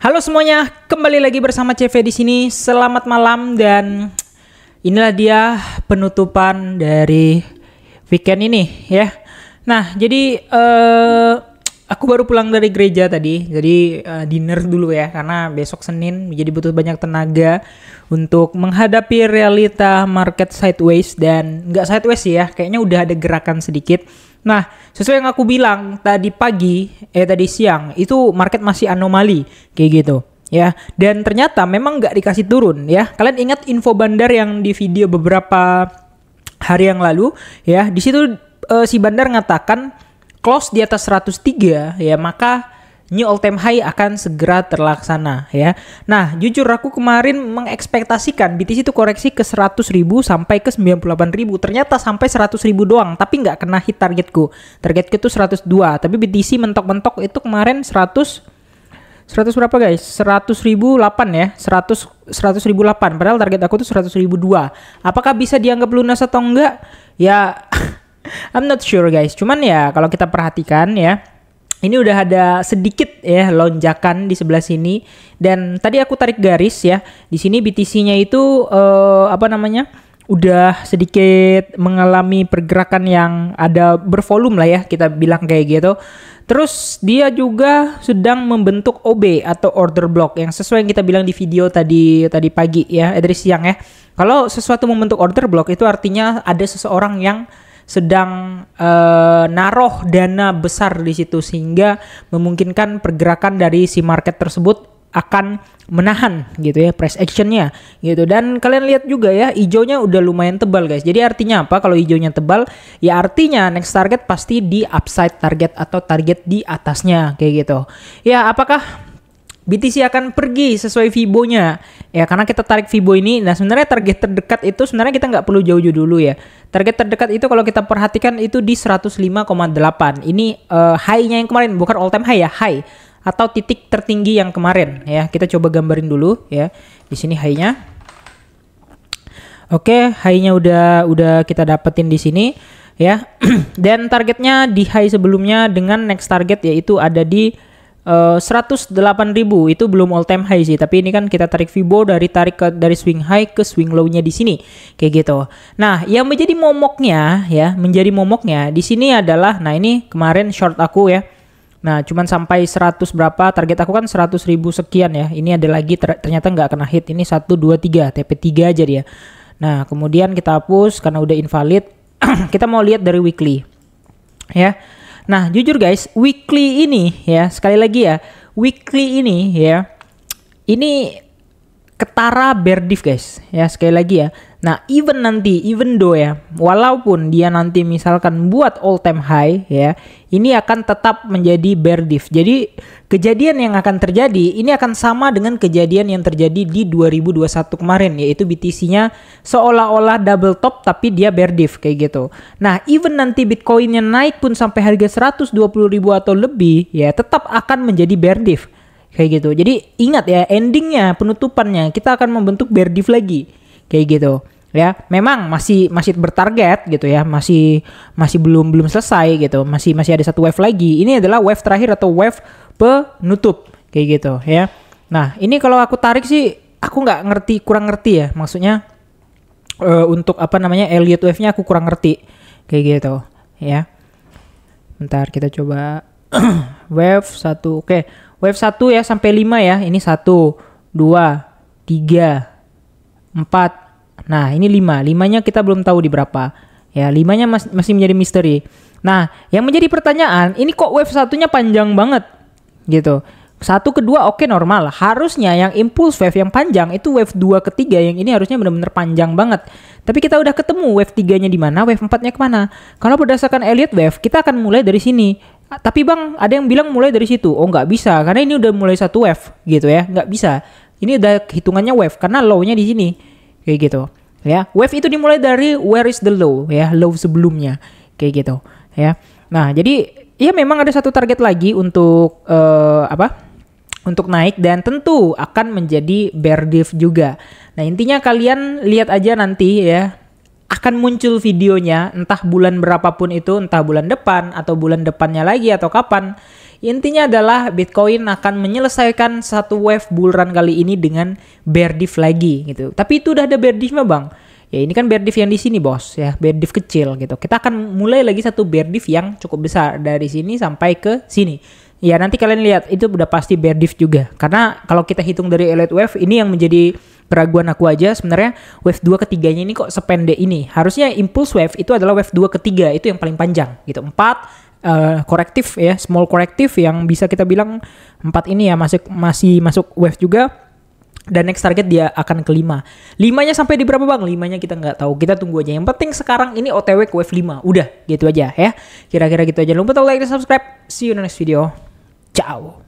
Halo semuanya, kembali lagi bersama CV di sini. Selamat malam dan inilah dia penutupan dari weekend ini ya. Nah, jadi aku baru pulang dari gereja tadi. Jadi dinner dulu ya karena besok Senin jadi butuh banyak tenaga untuk menghadapi realita market sideways dan nggak sideways sih ya. Kayaknya udah ada gerakan sedikit. Nah, sesuai yang aku bilang tadi siang itu market masih anomali kayak gitu ya. Dan ternyata memang nggak dikasih turun ya. Kalian ingat info bandar yang di video beberapa hari yang lalu ya. Di situ si bandar ngatakan close di atas 103 ya, maka new all time high akan segera terlaksana ya. Nah, jujur aku kemarin mengekspektasikan BTC itu koreksi ke 100.000 sampai ke 98.000. Ternyata sampai 100.000 doang, tapi nggak kena hit targetku. Targetku itu 102, tapi BTC mentok-mentok itu kemarin 100 berapa guys? 100.008 ya. 100.008. Padahal target aku tuh 100.002. Apakah bisa dianggap lunas atau enggak? Ya I'm not sure guys. Cuman ya kalau kita perhatikan ya, ini udah ada sedikit ya lonjakan di sebelah sini dan tadi aku tarik garis ya. Di sini BTC-nya itu udah sedikit mengalami pergerakan yang ada bervolume lah ya, kita bilang kayak gitu. Terus dia juga sedang membentuk OB atau order block yang sesuai yang kita bilang di video tadi pagi ya, dari siang ya. Kalau sesuatu membentuk order block itu artinya ada seseorang yang sedang naruh dana besar di situ sehingga memungkinkan pergerakan dari si market tersebut akan menahan gitu ya price actionnya gitu. Dan kalian lihat juga ya, hijaunya udah lumayan tebal guys. Jadi artinya apa kalau hijaunya tebal? Ya artinya next target pasti di upside target atau target di atasnya kayak gitu. Ya apakah BTC akan pergi sesuai Fibo-nya? Ya karena kita tarik Fibo ini, nah sebenarnya target terdekat itu sebenarnya kita nggak perlu jauh-jauh dulu ya. Target terdekat itu kalau kita perhatikan itu di 105,8. Ini high-nya yang kemarin, bukan all time high ya, high atau titik tertinggi yang kemarin ya. Kita coba gambarin dulu ya. Di sini high-nya. Oke, high-nya udah kita dapetin di sini ya. Dan targetnya di high sebelumnya dengan next target yaitu ada di 108.000. Itu belum all time high sih, tapi ini kan kita tarik Fibo dari swing high ke swing low-nya di sini kayak gitu. Nah, yang menjadi momoknya di sini adalah, nah ini kemarin short aku ya. Nah, cuman sampai 100 berapa, target aku kan 100.000 sekian ya. Ini ada lagi ternyata nggak kena hit. Ini 1, 2, 3, TP3 aja dia. Nah, kemudian kita hapus karena udah invalid. Kita mau lihat dari weekly ya. Nah, jujur guys, weekly ini ya, sekali lagi ya, weekly ini ya, ini ketara bear div guys, ya sekali lagi ya. Nah, even though ya, walaupun dia nanti misalkan buat all time high ya, ini akan tetap menjadi bear div. Jadi kejadian yang akan terjadi ini akan sama dengan kejadian yang terjadi di 2021 kemarin, yaitu BTC-nya seolah-olah double top tapi dia bear div kayak gitu. Nah, even nanti Bitcoin-nya naik pun sampai harga 120.000 atau lebih ya, tetap akan menjadi bear div kayak gitu. Jadi ingat ya, endingnya, penutupannya kita akan membentuk bear div lagi kayak gitu ya. Memang masih bertarget gitu ya, masih belum selesai gitu, masih ada satu wave lagi. Ini adalah wave terakhir atau wave penutup kayak gitu ya. Nah, ini kalau aku tarik sih aku kurang ngerti ya, maksudnya untuk Elliott wave-nya aku kurang ngerti kayak gitu ya. Bentar kita coba wave 1. Oke, wave 1 ya sampai 5 ya. Ini 1, 2, 3, 4. Nah, ini 5. 5-nya kita belum tahu di berapa. Ya, 5-nya masih menjadi misteri. Nah, yang menjadi pertanyaan, ini kok wave 1-nya panjang banget gitu. 1 ke 2 oke normal. Harusnya yang impulse wave yang panjang itu wave 2 ke 3, yang ini harusnya benar-benar panjang banget. Tapi kita udah ketemu wave 3-nya di mana, wave 4-nya kemana. Kalau berdasarkan Elliott wave, kita akan mulai dari sini. Tapi bang, ada yang bilang mulai dari situ. Oh nggak bisa, karena ini udah mulai satu wave gitu ya. Nggak bisa. Ini udah hitungannya wave, karena low-nya di sini. Kayak gitu ya. Wave itu dimulai dari where is the low ya, low sebelumnya kayak gitu ya. Nah, jadi ya memang ada satu target lagi untuk untuk naik dan tentu akan menjadi bear div juga. Nah, intinya kalian lihat aja nanti ya, akan muncul videonya entah bulan berapapun itu, entah bulan depan atau bulan depannya lagi atau kapan. Intinya adalah Bitcoin akan menyelesaikan satu wave bull run kali ini dengan bear div lagi gitu. Tapi itu udah ada bear div-nya bang. Ya ini kan bear div yang di sini bos ya, bear div kecil gitu. Kita akan mulai lagi satu bear div yang cukup besar dari sini sampai ke sini. Ya nanti kalian lihat itu udah pasti bear div juga. Karena kalau kita hitung dari elite wave ini yang menjadi keraguan aku aja sebenarnya wave 2 ketiganya ini kok sependek ini. Harusnya impulse wave itu adalah wave 2 ketiga itu yang paling panjang gitu. 4 korektif ya, small korektif yang bisa kita bilang 4 ini ya masih masuk wave juga. Dan next target dia akan ke 5. 5-nya sampai di berapa bang? 5-nya kita nggak tahu. Kita tunggu aja. Yang penting sekarang ini OTW ke wave 5. Udah gitu aja ya. Kira-kira gitu aja. Jangan lupa like dan subscribe. See you in the next video. Ciao.